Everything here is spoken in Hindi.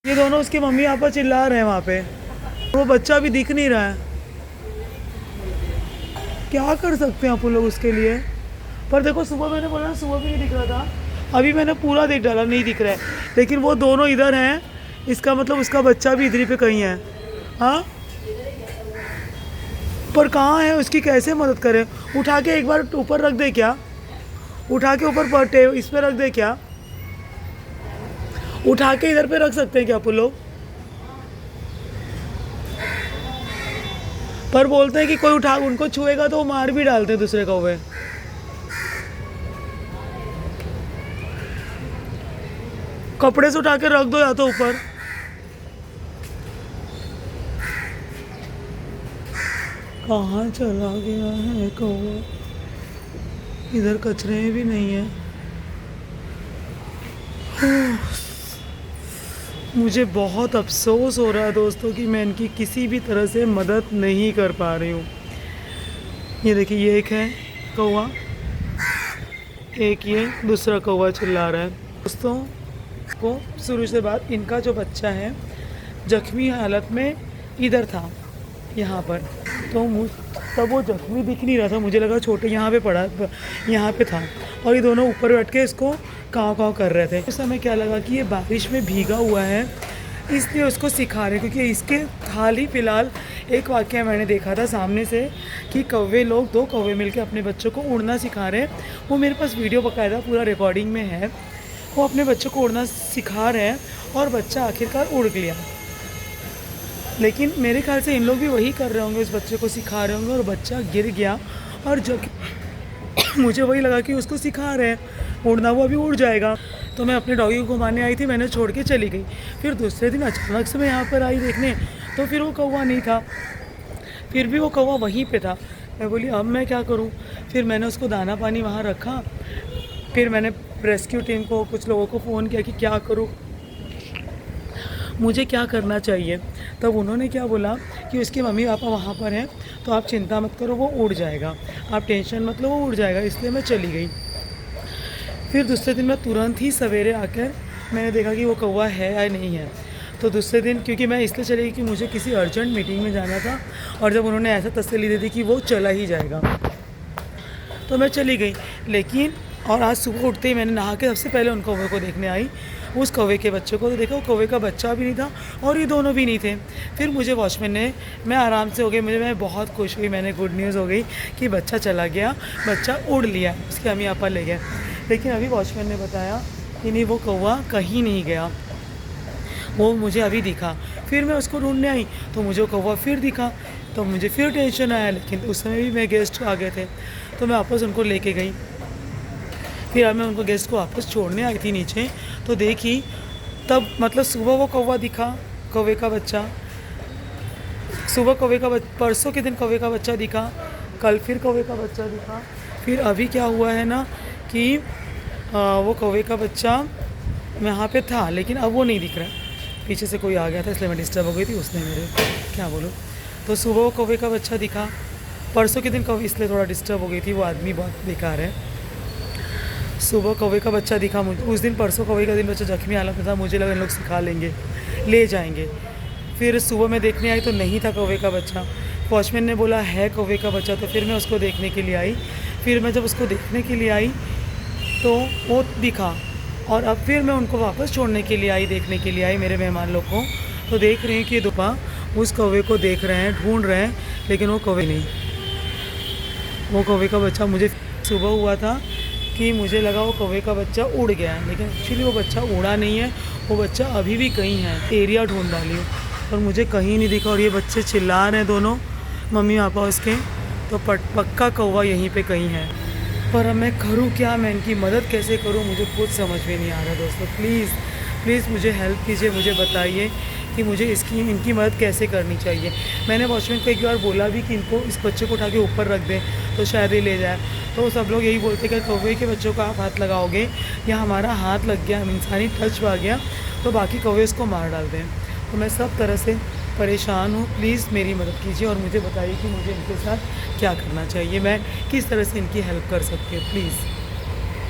ये दोनों उसके मम्मी पापा चिल्ला रहे हैं वहाँ पे, वो बच्चा भी दिख नहीं रहा है। क्या कर सकते हैं अपन लोग उसके लिए। पर देखो सुबह मैंने बोला ना, सुबह भी नहीं दिख रहा था, अभी मैंने पूरा देख डाला, नहीं दिख रहा है। लेकिन वो दोनों इधर हैं, इसका मतलब उसका बच्चा भी इधर ही पे कहीं है। हाँ, पर कहाँ है, उसकी कैसे मदद करें। उठा के एक बार ऊपर रख दे क्या, उठा के ऊपर पटे इस पे रख दे क्या, उठा के इधर पे रख सकते हैं क्या अपन लोग। पर बोलते हैं कि कोई उठा उनको छुएगा तो वो मार भी डालते हैं दूसरे कौवे। कपड़े से उठा के रख दो या तो ऊपर। कहाँ चला गया है कौवा, इधर कचरे भी नहीं है। मुझे बहुत अफसोस हो रहा है दोस्तों कि मैं इनकी किसी भी तरह से मदद नहीं कर पा रही हूँ। ये देखिए, ये एक है कौवा, एक ये दूसरा कौवा चिल्ला रहा है। दोस्तों को शुरू से बाद इनका जो बच्चा है जख्मी हालत में इधर था यहाँ पर, तो तब वो जख्मी दिख नहीं रहा था, मुझे लगा छोटे यहाँ पे पड़ा, यहाँ पे था, और ये दोनों ऊपर बैठ के इसको काँव काँव कर रहे थे। उस समय क्या लगा कि ये बारिश में भीगा हुआ है, इसलिए उसको सिखा रहे, क्योंकि इसके हाल ही फ़िलहाल एक वाक़या मैंने देखा था सामने से कि कौवे लोग, दो कौवे मिलकर अपने बच्चों को उड़ना सिखा रहे हैं। वो मेरे पास वीडियो बकायदा पूरा रिकॉर्डिंग में है, वो अपने बच्चों को उड़ना सिखा रहे हैं और बच्चा आखिरकार उड़ गया। लेकिन मेरे ख्याल से इन लोग भी वही कर रहे होंगे, उस बच्चे को सिखा रहे होंगे और बच्चा गिर गया, और जो मुझे वही लगा कि उसको सिखा रहे हैं उड़ना, वो अभी उड़ जाएगा। तो मैं अपने डॉगी को घुमाने आई थी, मैंने छोड़ के चली गई। फिर दूसरे दिन अचानक से मैं यहाँ पर आई देखने, तो फिर वो कौवा नहीं था, फिर भी वो कौवा वहीं पे था। मैं बोली अब मैं क्या करूँ, फिर मैंने उसको दाना पानी वहाँ रखा। फिर मैंने रेस्क्यू टीम को, कुछ लोगों को फ़ोन किया कि क्या करूँ, मुझे क्या करना चाहिए। तब उन्होंने क्या बोला कि उसके मम्मी पापा वहाँ पर हैं, तो आप चिंता मत करो, वो उड़ जाएगा, आप टेंशन मत लो, वो उड़ जाएगा। इसलिए मैं चली गई। फिर दूसरे दिन मैं तुरंत ही सवेरे आकर मैंने देखा कि वो कौवा है या नहीं है। तो दूसरे दिन, क्योंकि मैं इसलिए चली गई कि मुझे किसी अर्जेंट मीटिंग में जाना था, और जब उन्होंने ऐसा तसल्ली दे दी कि वो चला ही जाएगा, तो मैं चली गई। लेकिन और आज सुबह उठते ही मैंने नहा के सबसे पहले उन कौवे को देखने आई, उस कौवे के बच्चे को, तो देखा वो कौवे का बच्चा भी नहीं था और ये दोनों भी नहीं थे। फिर मुझे वॉचमैन ने, मैं आराम से हो गई, मैं बहुत खुश हुई, मैंने गुड न्यूज़ हो गई कि बच्चा चला गया, बच्चा उड़ लिया, उसके अम्मी पापा ले गए। लेकिन अभी वॉचमैन ने बताया कि नहीं, वो कौवा कहीं नहीं गया, वो मुझे अभी दिखा। फिर मैं उसको ढूंढने आई तो मुझे वो कौवा फिर दिखा, तो मुझे फिर टेंशन आया। लेकिन उस समय भी मेरे गेस्ट आ गए थे, तो मैं वापस उनको लेके गई। फिर अब मैं उनको गेस्ट को वापस छोड़ने आई थी नीचे, तो देखी तब मतलब सुबह वो कौवा दिखा, कौवे का बच्चा, सुबह कौवे का परसों के दिन कौवे का बच्चा दिखा, कल फिर कौवे का बच्चा दिखा। फिर अभी क्या हुआ है ना कि वो कौवे का बच्चा यहाँ पे था, लेकिन अब वो नहीं दिख रहा है। पीछे से कोई आ गया था, इसलिए मैं डिस्टर्ब हो गई थी, उसने मेरे क्या बोलो। तो सुबह वो कौवे का बच्चा दिखा, परसों के दिन कौवे, इसलिए थोड़ा डिस्टर्ब हो गई थी, वो आदमी बहुत बेकार है। सुबह कौवे का बच्चा दिखा मुझे उस दिन, परसों कौवे का दिन बच्चा जख्मी हालत में था, मुझे लगा इन लोग सिखा लेंगे, ले जाएंगे। फिर सुबह मैं देखने आई तो नहीं था कौवे का बच्चा, वॉचमैन ने बोला है कौवे का बच्चा, तो फिर मैं उसको देखने के लिए आई। फिर मैं जब उसको देखने के लिए आई तो वो दिखा, और अब फिर मैं उनको वापस छोड़ने के लिए आई, देखने के लिए आई मेरे मेहमान लोग को, तो देख रही हैं कि दोपहर उस कौवे को देख रहे हैं, ढूंढ रहे हैं, लेकिन वो कौवे नहीं, वो कौवे का बच्चा। मुझे सुबह हुआ था कि मुझे लगा वो कौवे का बच्चा उड़ गया है, लेकिन एक्चुअली वो बच्चा उड़ा नहीं है, वो बच्चा अभी भी कहीं है। एरिया ढूंढ डाली हूँ और मुझे कहीं नहीं दिखा, और ये बच्चे चिल्ला रहे हैं दोनों मम्मी पापा उसके, तो पक्का कौवा यहीं पे कहीं है। पर अब मैं करूँ क्या, मैं इनकी मदद कैसे करूँ, मुझे कुछ समझ में नहीं आ रहा। दोस्तों प्लीज़ मुझे हेल्प कीजिए, मुझे बताइए कि मुझे इनकी मदद कैसे करनी चाहिए। मैंने वॉचमैन को एक बार बोला भी कि इनको, इस बच्चे को उठा के ऊपर रख दें तो शायद ही ले जाए, तो सब लोग यही बोलते कि कौवे के बच्चों का आप हाथ लगाओगे या हमारा हाथ लग गया, इंसानी टच आ गया, तो बाकी कौवे उसको मार डाल दें। तो मैं सब तरह से परेशान हूँ, प्लीज़ मेरी मदद कीजिए और मुझे बताइए कि मुझे इनके साथ क्या करना चाहिए, मैं किस तरह से इनकी हेल्प कर सकती हूँ, प्लीज़।